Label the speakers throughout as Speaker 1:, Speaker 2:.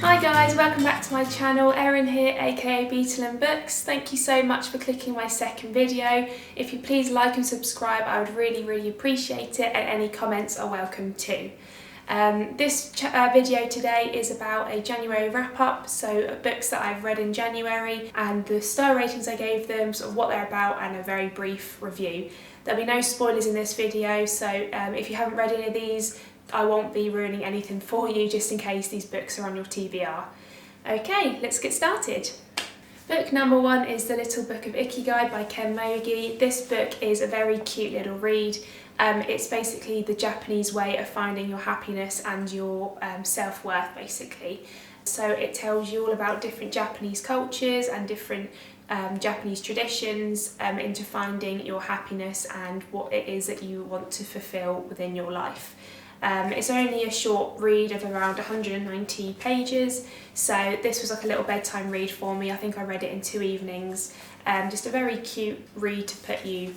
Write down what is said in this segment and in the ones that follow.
Speaker 1: Hi guys, welcome back to my channel. Erin here, aka beetleandbooks. Thank you so much for clicking my second video. If you please like and subscribe, I would really appreciate it, and any comments are welcome too. This video today is about a January wrap-up, so books that I've read in January and the star ratings I gave them, sort of what they're about, and a very brief review. There'll be no spoilers in this video, so if you haven't read any of these, I won't be ruining anything for you, just in case these books are on your TBR. Okay, let's get started. Book number one is The Little Book of Ikigai by Mogi. This book is a very cute little read. It's basically the Japanese way of finding your happiness and your self-worth, basically. So it tells you all about different Japanese cultures and different Japanese traditions into finding your happiness and what it is that you want to fulfill within your life. It's only a short read of around 190 pages, so this was like a little bedtime read for me. I think I read it in 2 evenings. Just a very cute read to put you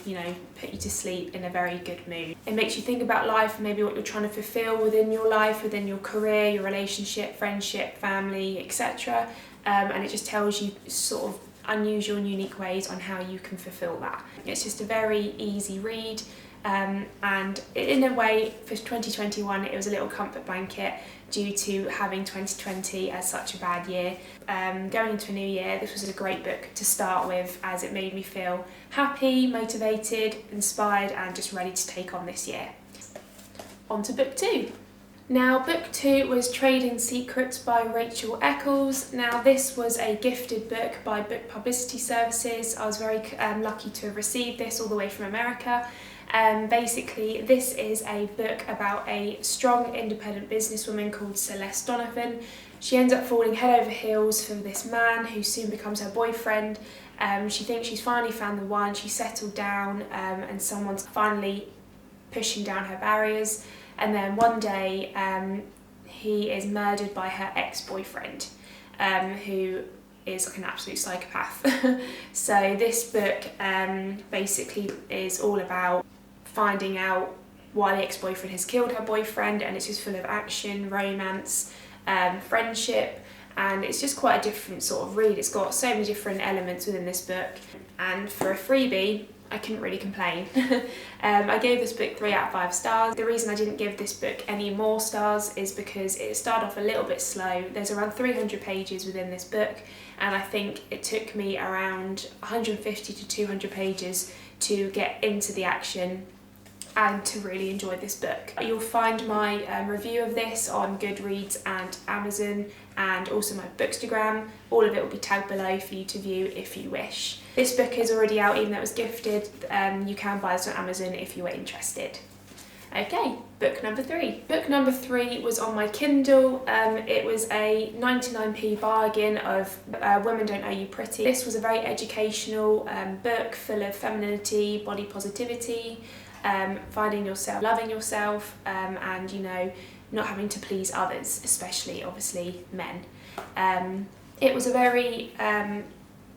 Speaker 1: to sleep in a very good mood. It makes you think about life and maybe what you're trying to fulfill within your life, within your career, your relationship, friendship, family, etc. And it just tells you sort of unusual and unique ways on how you can fulfill that. It's just a very easy read. And in a way, for 2021 it was a little comfort blanket due to having 2020 as such a bad year. Going into a new year, this was a great book to start with, as it made me feel happy, motivated, inspired, and just ready to take on this year. On to book two. Now, book two was Trading Secrets by Rachael Eckles. Now, this was a gifted book by Book Publicity Services. I was very lucky to have received this all the way from America. Basically, this is a book about a strong, independent businesswoman called Celeste Donovan. She ends up falling head over heels for this man who soon becomes her boyfriend. She thinks she's finally found the one, she's settled down, and someone's finally pushing down her barriers. And then one day, he is murdered by her ex-boyfriend, who is like an absolute psychopath. So this book basically is all about finding out why the ex-boyfriend has killed her boyfriend, and it's just full of action, romance, friendship, and it's just quite a different sort of read. It's got so many different elements within this book, and for a freebie, I couldn't really complain. I gave this book 3 out of 5 stars. The reason I didn't give this book any more stars is because it started off a little bit slow. There's around 300 pages within this book, and I think it took me around 150 to 200 pages to get into the action and to really enjoy this book. You'll find my review of this on Goodreads and Amazon, and also my Bookstagram. All of it will be tagged below for you to view if you wish. This book is already out, even though it was gifted. You can buy this on Amazon if you were interested. Okay, book number 3. Book number 3 was on my Kindle. It was a 99p bargain of Women Don't Owe You Pretty. This was a very educational book full of femininity, body positivity, finding yourself, loving yourself, and not having to please others, especially obviously men. It was a very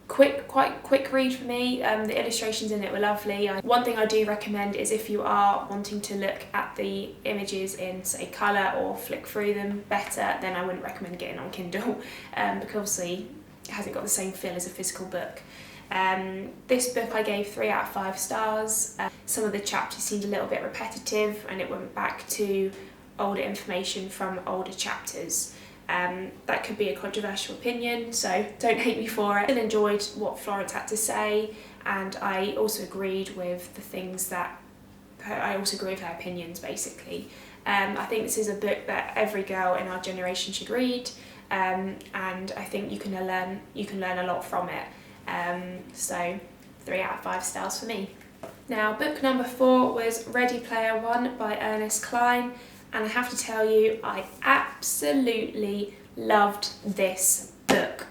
Speaker 1: quite quick read for me. The illustrations in it were lovely. One thing I do recommend is if you are wanting to look at the images in, say, colour or flick through them better, then I wouldn't recommend getting on Kindle, because obviously it hasn't got the same feel as a physical book. This book I gave 3 out of 5 stars. Some of the chapters seemed a little bit repetitive, and it went back to older information from older chapters. That could be a controversial opinion, so don't hate me for it. I still enjoyed what Florence had to say, and I also agreed with her opinions, basically. I think this is a book that every girl in our generation should read, and I think you can learn a lot from it. So 3 out of 5 stars for me. Now, book number 4 was Ready Player One by Ernest Cline, and I have to tell you, I absolutely loved this book.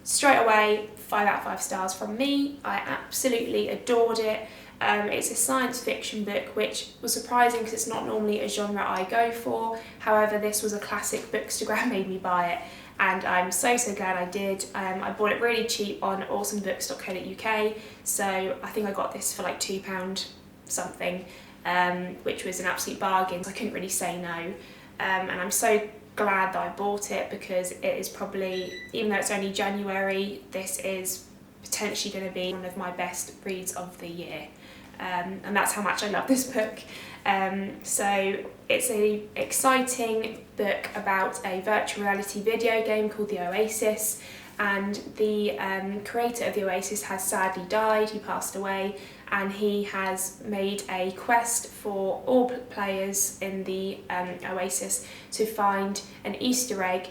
Speaker 1: Straight away, 5 out of 5 stars from me. I absolutely adored it. It's a science fiction book, which was surprising because it's not normally a genre I go for. However, this was a classic Bookstagram made me buy it, and I'm so glad I did. I bought it really cheap on AwesomeBooks.co.uk, so I think I got this for like £2 something, which was an absolute bargain. I couldn't really say no. and I'm so glad that I bought it, because it is probably, even though it's only January, this is potentially going to be one of my best reads of the year, and that's how much I love this book. So it's an exciting book about a virtual reality video game called the Oasis, and the creator of the Oasis has sadly died. He passed away, and he has made a quest for all players in the Oasis to find an Easter egg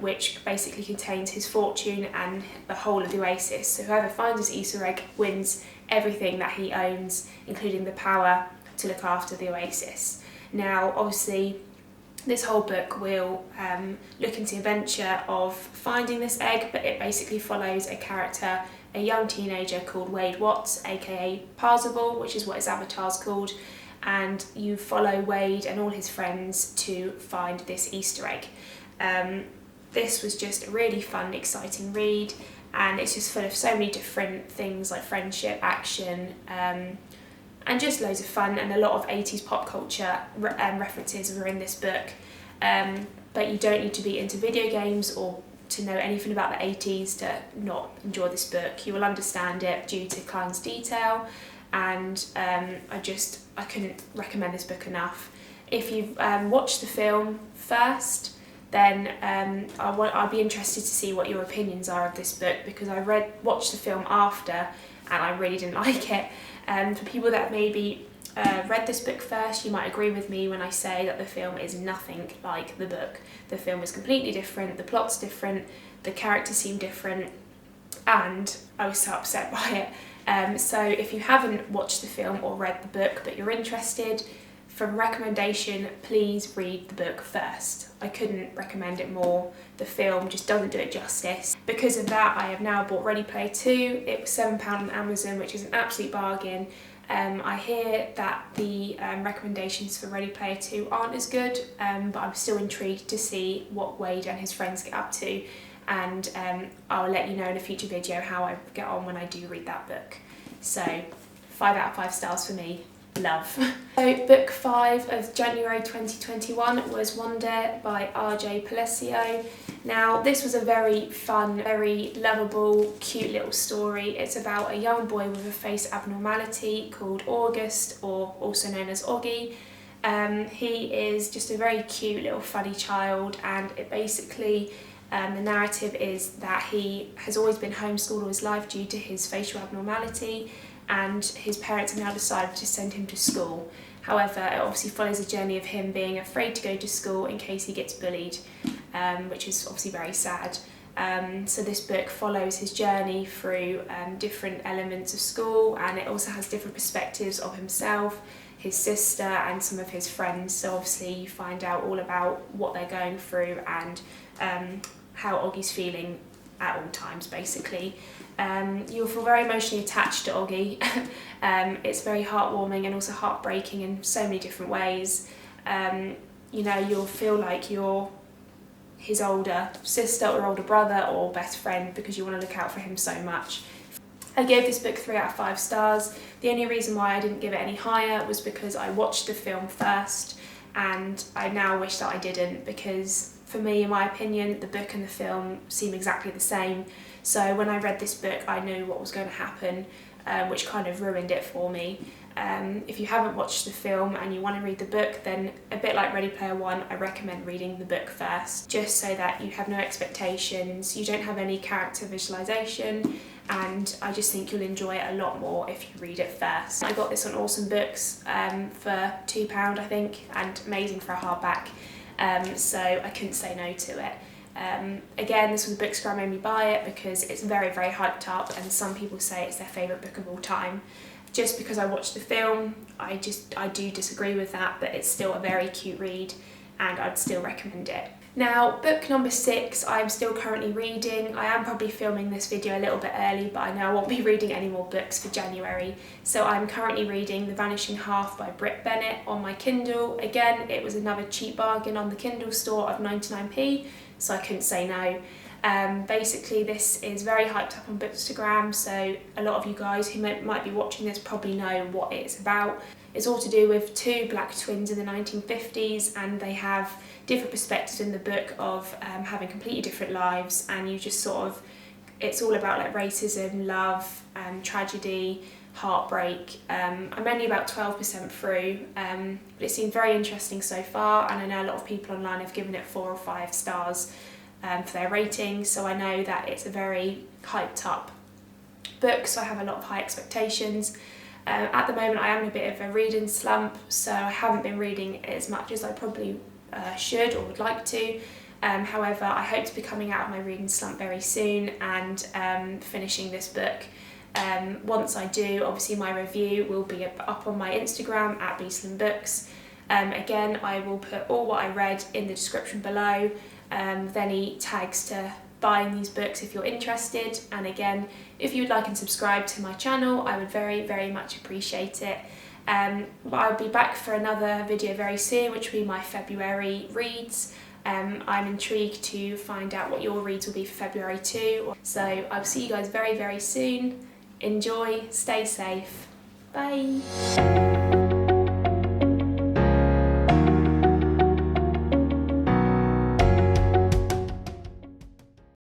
Speaker 1: which basically contains his fortune and the whole of the Oasis. So whoever finds this Easter egg wins everything that he owns, including the power to look after the Oasis. Now, obviously, this whole book will look into the adventure of finding this egg, but it basically follows a character, a young teenager called Wade Watts, aka Parzival, which is what his avatar's called, and you follow Wade and all his friends to find this Easter egg. This was just a really fun, exciting read, and it's just full of so many different things like friendship, action, and just loads of fun, and a lot of 80s pop culture references are in this book. But you don't need to be into video games or to know anything about the 80s to not enjoy this book. You will understand it due to Klein's detail, and I couldn't recommend this book enough. If you've watched the film first, then I'll be interested to see what your opinions are of this book, because I watched the film after and I really didn't like it. For people that maybe read this book first, you might agree with me when I say that the film is nothing like the book. The film is completely different, the plot's different, the characters seem different, and I was so upset by it. So if you haven't watched the film or read the book but you're interested, for recommendation, please read the book first. I couldn't recommend it more. The film just doesn't do it justice. Because of that, I have now bought Ready Player 2. It was £7 on Amazon, which is an absolute bargain. I hear that the recommendations for Ready Player 2 aren't as good, but I'm still intrigued to see what Wade and his friends get up to, and I'll let you know in a future video how I get on when I do read that book. So 5 out of 5 stars for me. Love. So book 5 of January 2021 was Wonder by RJ Palacio. Now, this was a very fun, very lovable, cute little story. It's about a young boy with a face abnormality called August, or also known as Oggy. He is just a very cute little funny child, and it basically the narrative is that he has always been homeschooled all his life due to his facial abnormality, and his parents have now decided to send him to school. However, it obviously follows a journey of him being afraid to go to school in case he gets bullied, which is obviously very sad. So this book follows his journey through different elements of school, and it also has different perspectives of himself, his sister, and some of his friends. So obviously you find out all about what they're going through and how Oggy's feeling at all times, basically. You'll feel very emotionally attached to Oggy. It's very heartwarming and also heartbreaking in so many different ways. You know, you'll feel like you're his older sister or older brother or best friend, because you want to look out for him so much. I gave this book 3 out of 5 stars. The only reason why I didn't give it any higher was because I watched the film first, and I now wish that I didn't, because for me, in my opinion, the book and the film seem exactly the same. So when I read this book, I knew what was going to happen, which kind of ruined it for me. If you haven't watched the film and you want to read the book, then a bit like Ready Player One, I recommend reading the book first, just so that you have no expectations, you don't have any character visualization, and I just think you'll enjoy it a lot more if you read it first. I got this on AwesomeBooks for £2, I think, and amazing for a hardback, so I couldn't say no to it. Again, this was a bookstore made me buy it because it's very, very hyped up, and some people say it's their favourite book of all time. Just because I watched the film, I do disagree with that, but it's still a very cute read and I'd still recommend it. Now, book number 6, I'm still currently reading. I am probably filming this video a little bit early, but I know I won't be reading any more books for January. So I'm currently reading The Vanishing Half by Bennett on my Kindle. Again, it was another cheap bargain on the Kindle store of 99p, so I couldn't say no. Basically, this is very hyped up on Bookstagram, so a lot of you guys who might be watching this probably know what it's about. It's all to do with two black twins in the 1950s, and they have different perspectives in the book of having completely different lives, and you just sort of, it's all about like racism, love, tragedy, heartbreak. I'm only about 12% through, but it seemed very interesting so far, and I know a lot of people online have given it 4 or 5 stars for their rating, so I know that it's a very hyped up book, so I have a lot of high expectations. At the moment I am in a bit of a reading slump, so I haven't been reading as much as I probably should or would like to. However, I hope to be coming out of my reading slump very soon and finishing this book. Once I do, obviously my review will be up on my Instagram at AwesomeBooks. Again, I will put all what I read in the description below, with any tags to buying these books if you're interested. And again, if you would like and subscribe to my channel, I would very, very much appreciate it. I'll be back for another video very soon, which will be my February reads. I'm intrigued to find out what your reads will be for February too. So I'll see you guys very, very soon. Enjoy, stay safe. Bye.